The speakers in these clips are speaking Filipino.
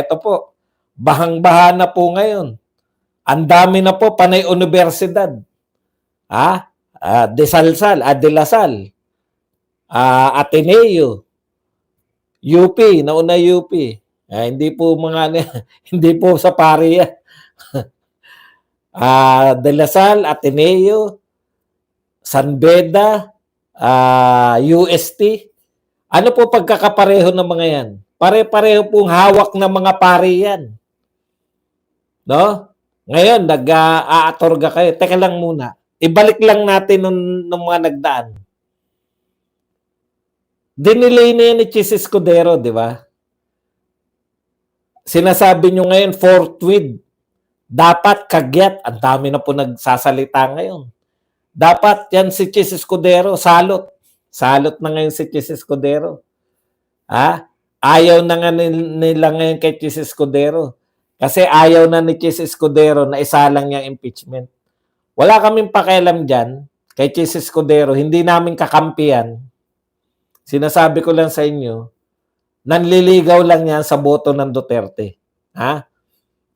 Ito po, bahang-baha na po ngayon. Ang dami na po panay universidad. De La Salle, Ateneo, UP, nauna UP. Hindi po hindi po sa pari yan. De La Salle, Ateneo, San Beda, UST. Ano po pagkakapareho ng mga yan? Pare-pareho pong hawak ng mga pari yan. No? Ngayon, nag-aatorga kayo. Teka lang muna. Ibalik lang natin nung mga nagdaan. Dinilay na yan ni Chis Escudero, di ba? Sinasabi nyo ngayon, forthwith. Dapat kagyat. Ang dami na po nagsasalita ngayon. Dapat yan si Chis Escudero, salot. Salot na ngayon si Chis Escudero. Ayaw na nga nila ngayon kay Chis Escudero. Kasi ayaw na ni Chis Escudero na isalang niyang impeachment. Wala kaming pakialam dyan kay Chis Escudero. Hindi namin kakampiyan. Sinasabi ko lang sa inyo, nanliligaw lang yan sa boto ng Duterte.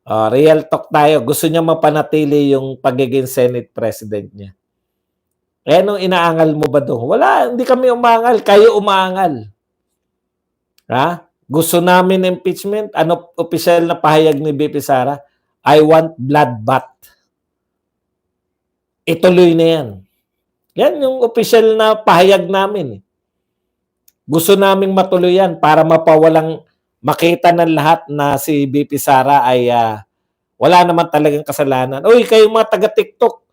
Real talk tayo. Gusto niya mapanatili yung pagiging Senate President niya. Nung inaangal mo ba doon? Wala, hindi kami umangal. Kayo umangal. Gusto namin impeachment. Ano opisyal na pahayag ni BP Sara? I want bloodbath. Ituloy na yan. Yan yung opisyal na pahayag namin. Gusto naming matuloy yan para mapawalang makita ng lahat na si BP Sara ay wala naman talagang kasalanan. Uy, kayo mga taga-TikTok,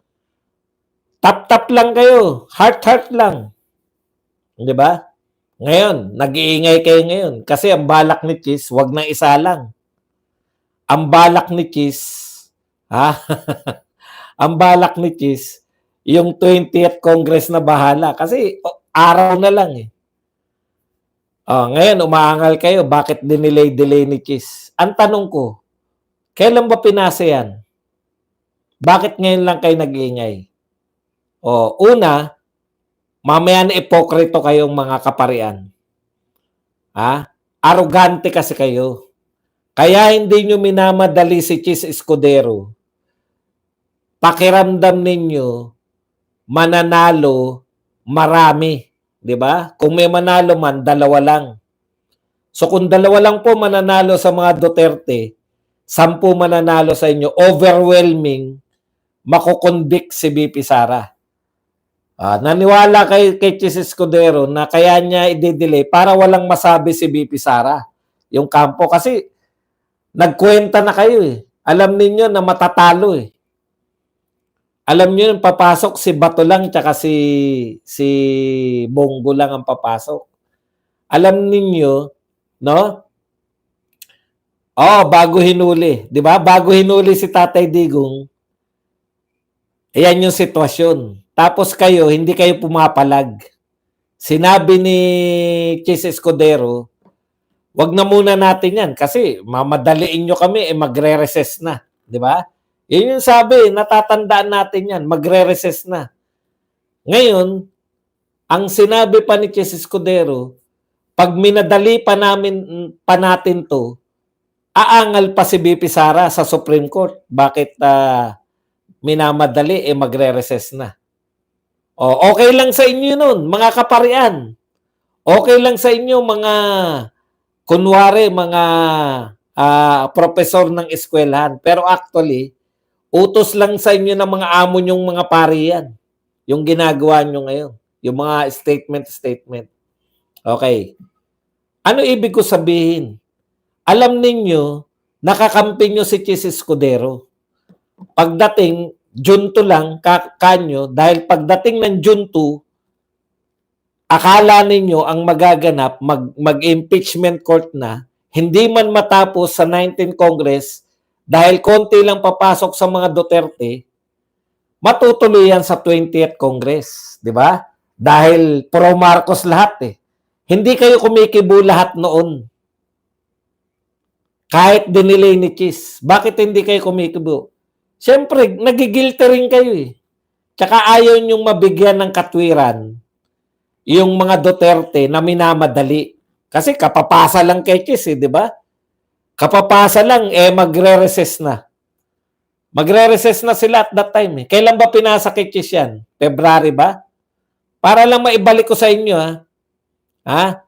tap-tap lang kayo. Heart-heart lang. Di ba? Ngayon, nag-iingay kayo ngayon. Kasi ang balak ni Chis, wag nang isa lang. Ang balak ni Chis, ang balak ni Chis, yung 20th Congress na bahala. Kasi araw na lang eh. Ngayon, umaangal kayo. Bakit dinilay-delay ni Chis? Ang tanong ko, kailan ba pinasa yan? Bakit ngayon lang kayo nag-iingay? Una, mamaya na ipokrito kayong mga kaparian. Arrogante kasi kayo. Kaya hindi nyo minamadali si Chis Escudero. Pakiramdam ninyo, mananalo, marami. Diba? Kung may manalo man, dalawa lang. So kung dalawa lang po mananalo sa mga Duterte, 10 mananalo sa inyo, overwhelming, makukonvict si BP Sara. Naniwala kay Chis Escudero na kaya niya i-delay para walang masabi si BP Sara. Yung kampo. Kasi nagkwenta na kayo eh. Alam ninyo na matatalo eh. Alam niyo yung papasok si Bato lang tsaka si Bongo lang ang papasok. Alam ninyo, no? Bago hinuli, 'di ba? Bago hinuli si Tatay Digong. Ayan yung sitwasyon. Tapos kayo, hindi kayo pumapalag. Sinabi ni Chis Escudero, wag na muna natin yan kasi mamadaliin nyo kami, magre-recess na. 'Di ba? Yun yung sabi, natatandaan natin yan, magre-recess na. Ngayon, ang sinabi pa ni Chis Escudero, pag minadali pa natin to, aangal pa si BP Sara sa Supreme Court. Bakit minamadali, magre-recess na? Okay lang sa inyo nun, mga kaparian. Okay lang sa inyo, mga kunwari, mga profesor ng eskwelahan. Pero actually, utos lang sa inyo ng mga amo nyong mga pari yan. Yung ginagawa nyo ngayon. Yung mga statement. Okay. Ano ibig ko sabihin? Alam ninyo, nakakampi nyo si Chis Escudero. Pagdating, June 2 lang, kanyo, dahil pagdating ng June 2, akala ninyo ang magaganap, mag-impeachment court na, hindi man matapos sa 19th Congress, dahil konti lang papasok sa mga Duterte, matutuloy yan sa 20th Congress. Di ba? Dahil pro Marcos lahat eh. Hindi kayo kumikibo lahat noon. Kahit dinilay ni Chis. Bakit hindi kayo kumikibo? Siyempre, nagigilty rin kayo eh. Tsaka ayaw nyong mabigyan ng katwiran yung mga Duterte na minamadali. Kasi kapapasa lang kay Chis eh, di ba? Kapapasa lang, magre-recess na. Magre-recess na sila at that time. Kailan ba pinasa kay Chis yan? February ba? Para lang maibalik ko sa inyo, ha? Ha?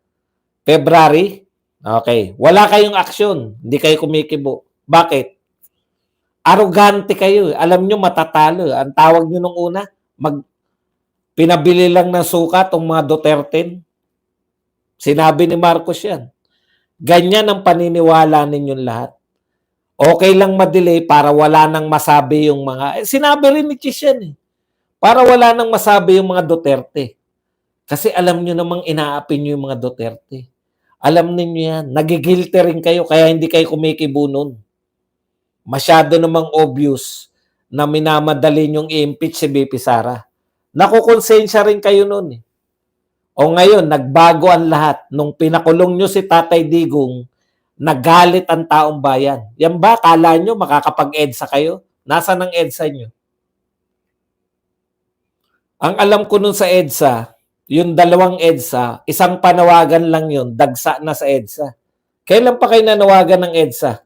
February? Okay. Wala kayong aksyon. Hindi kayo kumikibo. Bakit? Arrogante kayo. Alam nyo, matatalo. Ang tawag nyo nung una, pinabili lang ng suka itong mga Duterte. Sinabi ni Marcos yan. Ganyan ang paniniwala ninyong lahat. Okay lang ma-delay para wala nang masabi yung mga... sinabi rin ni Chis yan. Para wala nang masabi yung mga Duterte. Kasi alam nyo namang inaapi nyo yung mga Duterte. Alam niyo yan. Nagigilty rin kayo kaya hindi kayo kumikibo nun. Masyado namang obvious na minamadali nyong i-impeach si BP Sara. Nakukonsensya rin kayo nun. O ngayon, nagbago ang lahat. Nung pinakulong nyo si Tatay Digong, nagalit ang taong bayan. Yan ba? Kala nyo makakapag-EDSA kayo? Nasaan ang EDSA nyo? Ang alam ko nun sa EDSA, yung dalawang EDSA, isang panawagan lang yun, dagsa na sa EDSA. Kailan pa kayo nanawagan ng EDSA?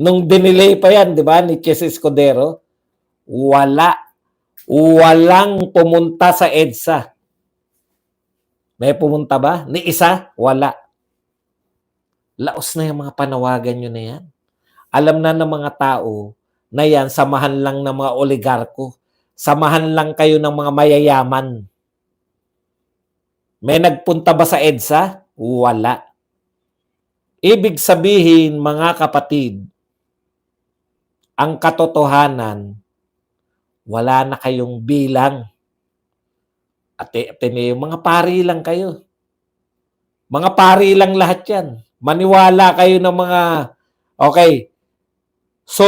Nung dinelay pa yan, di ba, ni Chis Escudero, walang pumunta sa EDSA. May pumunta ba? Ni isa? Wala. Laos na yung mga panawagan nyo na yan. Alam na ng mga tao na yan, samahan lang ng mga oligarko. Samahan lang kayo ng mga mayayaman. May nagpunta ba sa EDSA? Wala. Ibig sabihin, mga kapatid, ang katotohanan, wala na kayong bilang. At yung mga pari lang kayo. Mga pari lang lahat yan. Maniwala kayo ng mga... Okay. So,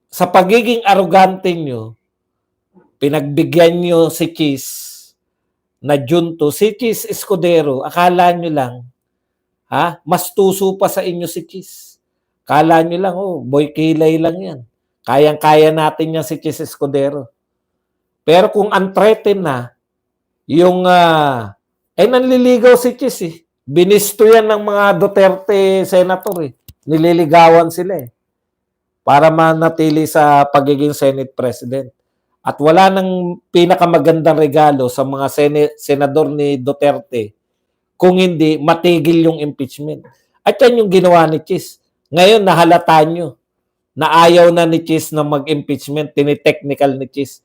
sa pagiging arrogante nyo, pinagbigyan nyo si Chis na junto. Si Chis Escudero, akala nyo lang, mas tuso pa sa inyo si Chis. Akala nyo lang, boy kilay lang yan. Kayang-kaya natin yan si Chis Escudero. Pero kung unthreatened na, yung, nanliligaw si Chis Binisto yan ng mga Duterte senator Nililigawan sila para manatili sa pagiging Senate President. At wala nang pinakamagandang regalo sa mga senador ni Duterte kung hindi matigil yung impeachment. At yan yung ginawa ni Chis. Ngayon, nahalata nyo na ayaw na ni Chis na mag-impeachment, tinitechnical ni Chis.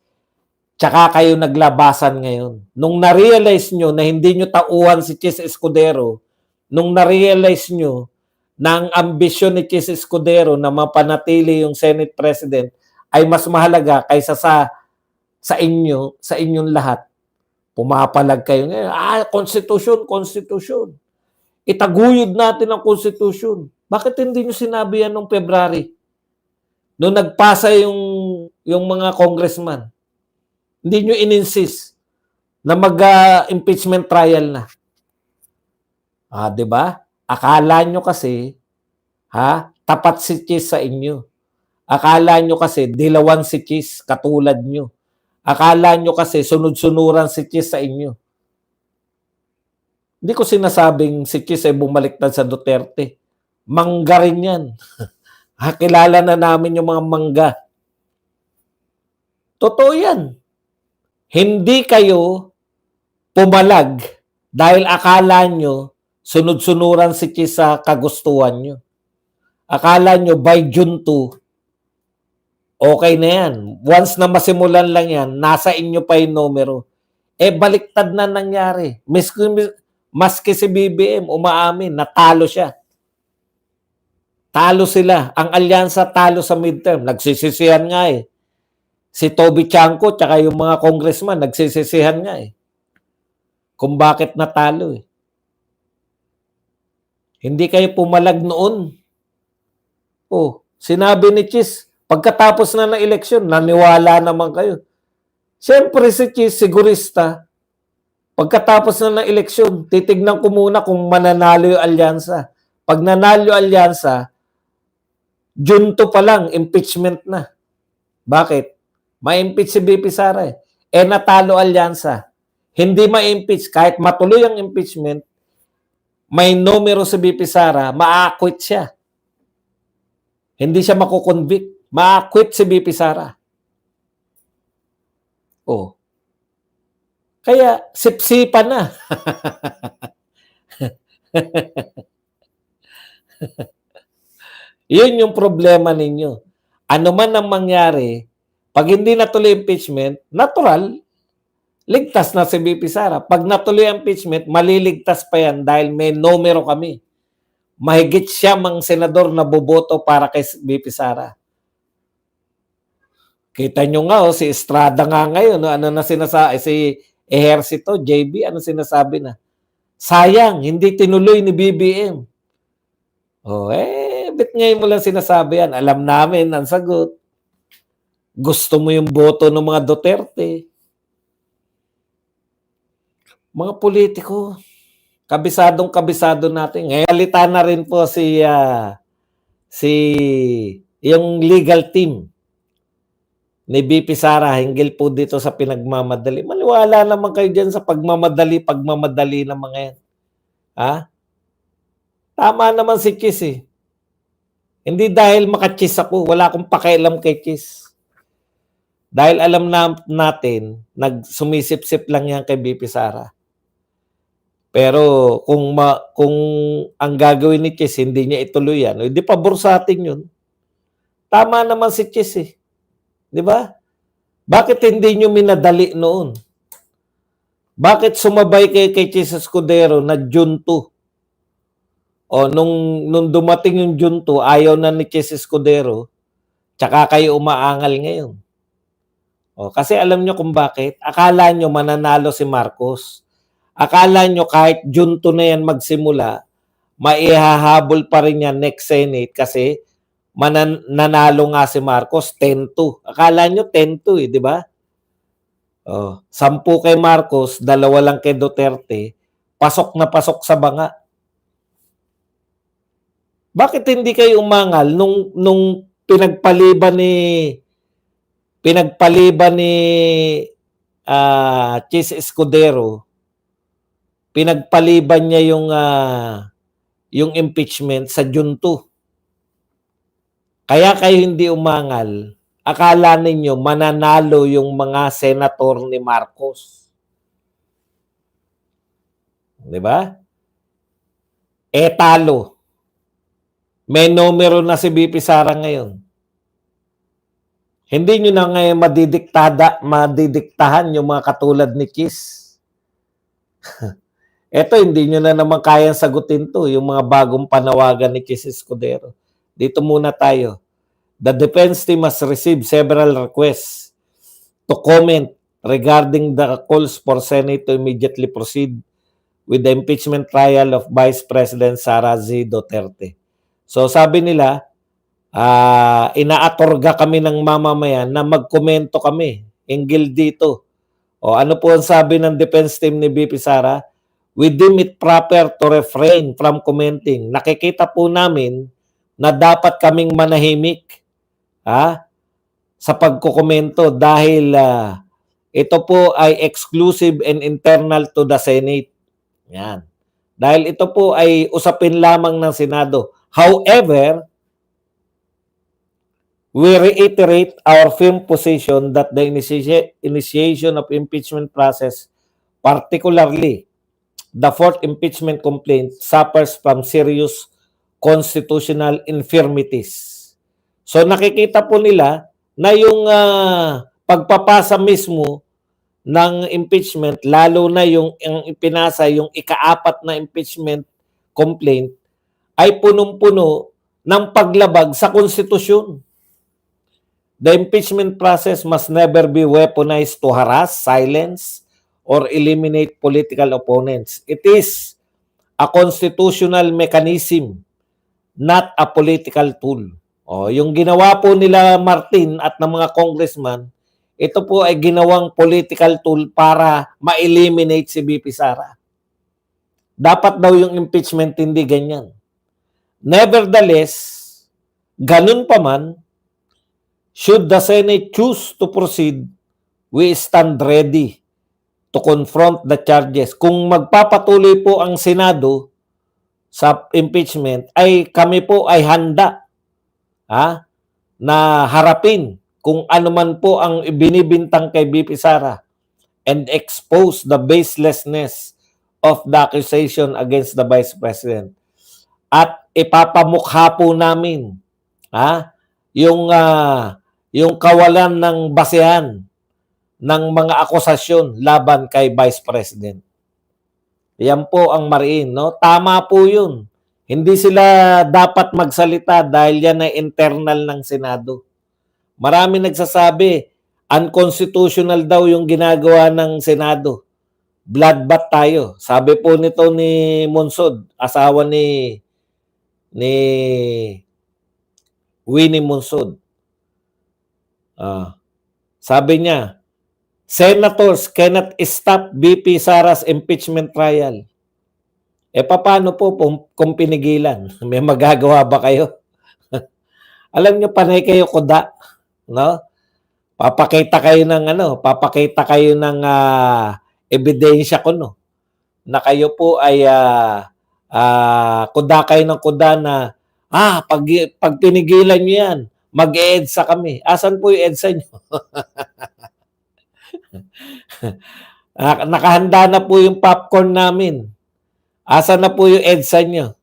Tsaka kayo naglabasan ngayon. Nung na-realize nyo na hindi nyo tauhan si Chis Escudero, nung na-realize nyo na ang ambisyon ni Chis Escudero na mapanatili yung Senate President ay mas mahalaga kaysa sa inyong lahat. Pumapalag kayo ngayon. Konstitusyon. Itaguyod natin ang konstitusyon. Bakit hindi nyo sinabi yan noong February? Noong nagpasa yung mga congressman. Hindi nyo in-insist na mag-impeachment trial na. Diba? Akala nyo kasi, tapat si Chis sa inyo. Akala nyo kasi, dilawan si Chis katulad nyo. Akala nyo kasi, sunod-sunuran si Chis sa inyo. Hindi ko sinasabing si Chis ay bumaliktad sa Duterte. Mangga rin yan. Kilala na namin yung mga mangga. Totoo yan. Hindi kayo pumalag dahil akala nyo sunod-sunuran si Chis sa kagustuhan nyo. Akala nyo by June 2, okay na yan. Once na masimulan lang yan, nasa inyo pa yung numero. Baliktad na nangyari. Maski si BBM, umaamin, natalo siya. Talo sila. Ang alyansa talo sa midterm. Nagsisisihan nga Si Toby Chanco tsaka yung mga congressman nagsisisihan nga kung bakit natalo Hindi kayo pumalag noon. Sinabi ni Chis, pagkatapos na ng eleksyon, naniwala naman kayo. Siyempre si Chis, sigurista, pagkatapos na ng eleksyon, titignan ko muna kung mananalo yung alyansa. Pag nanalo yung alyansa, June 2 pa lang, impeachment na. Bakit? Ma-impeach si BP Sara natalo alyansa. Hindi ma-impeach. Kahit matuloy ang impeachment, may numero si BP Sara, ma-acquit siya. Hindi siya makukonvict. Ma-acquit si BP Sara. Oh. Kaya, sipsipan na. Yun yung problema ninyo. Ano man ang mangyari, pag hindi natuloy impeachment, natural, ligtas na si BP Sara. Pag natuloy impeachment, maliligtas pa yan dahil may numero kami. Mahigit siya mang senador na boboto para kay BP Sara. Kita nyo nga, si Estrada nga ngayon, ano na sinasabi, si Ejercito, JB, ano sinasabi na? Sayang, hindi tinuloy ni BBM. Bit ngayon mo lang sinasabi yan. Alam namin ang sagot. Gusto mo yung boto ng mga Duterte. Mga politiko, kabisadong-kabisado natin. Ngayon, alita na rin po yung legal team ni BP Sara hinggil po dito sa pinagmamadali. Maniwala naman kayo dyan sa pagmamadali ng mga yan. Ha? Tama naman si Chis eh. Hindi dahil makachis ako, wala akong pakialam kay Chis. Dahil alam natin, nagsumisip-sip lang yan kay BP Sara. Pero kung ang gagawin ni Chis, hindi niya ituloy yan, hindi pabor sa atin yun. Tama naman si Chis eh. Di ba? Bakit hindi nyo minadali noon? Bakit sumabay kay Chis Escudero na June 2? O nung dumating yung June 2, ayaw na ni Chis Escudero, tsaka kayo umaangal ngayon. Kasi alam nyo kung bakit? Akala nyo mananalo si Marcos. Akala nyo kahit June 2 na yan magsimula, maihahabol pa rin yan next Senate kasi nanalo nga si Marcos 10-2. Akala nyo 10-2 di ba? 10 kay Marcos, 2 lang kay Duterte, pasok na pasok sa banga. Bakit hindi kayo umangal nung pinagpaliban ni Chis Escudero, pinagpaliban niya yung impeachment sa June 2. Kaya kayo hindi umangal, akala ninyo mananalo yung mga senator ni Marcos. Di ba? Talo. May numero na si BP Sara ngayon. Hindi nyo na ngayon madidiktahan yung mga katulad ni Chis. Eto, hindi nyo na naman kayang sagutin to, yung mga bagong panawagan ni Chis Escudero. Dito muna tayo. The defense team has received several requests to comment regarding the calls for Senate to immediately proceed with the impeachment trial of Vice President Sara Z. Duterte. So sabi nila, inaatorga kami ng mamamayan na magkomento kami hinggil dito. Ano po ang sabi ng defense team ni BP Sara? We deem it proper to refrain from commenting. Nakikita po namin na dapat kaming manahimik sa pagkokomento dahil ito po ay exclusive and internal to the Senate. Yan. Dahil ito po ay usapin lamang ng Senado. However, we reiterate our firm position that the initiation of impeachment process, particularly the fourth impeachment complaint, suffers from serious constitutional infirmities. So nakikita po nila na yung pagpapasa mismo ng impeachment, lalo na yung ipinasa, yung ika-4 na impeachment complaint, ay punong-puno ng paglabag sa konstitusyon. The impeachment process must never be weaponized to harass, silence, or eliminate political opponents. It is a constitutional mechanism, not a political tool. Yung ginawa po nila Martin at ng mga congressman, ito po ay ginawang political tool para ma-eliminate si BP Sara. Dapat daw yung impeachment hindi ganyan. Nevertheless, ganun pa man, should the Senate choose to proceed, we stand ready to confront the charges. Kung magpapatuloy po ang Senado sa impeachment ay kami po ay handa na harapin kung ano man po ang binibintang kay BP Sara and expose the baselessness of the accusation against the Vice President. At ipapamukha po namin yung yung kawalan ng basehan ng mga akusasyon laban kay Vice President. Yan po ang mariin, no? Tama po 'yun. Hindi sila dapat magsalita dahil yan ay internal ng Senado. Marami nagsasabi, unconstitutional daw yung ginagawa ng Senado. Bloodbath tayo. Sabi po nito ni Monsod, asawa ni Winnie Monsod. Sabi niya, senators cannot stop BP Sara's impeachment trial. Paano po kung pinigilan? May magagawa ba kayo? Alam niyo, panay kayo kuda, no? Papakita kayo ng ebidensya ko, no? Na kayo po ay kuda kayo ng kuda na pag pinigilan niyo yan, mag-EDSA kami. Asan po yung EDSA niyo? Nakahanda na po yung popcorn namin. Asan na po yung EDSA niyo?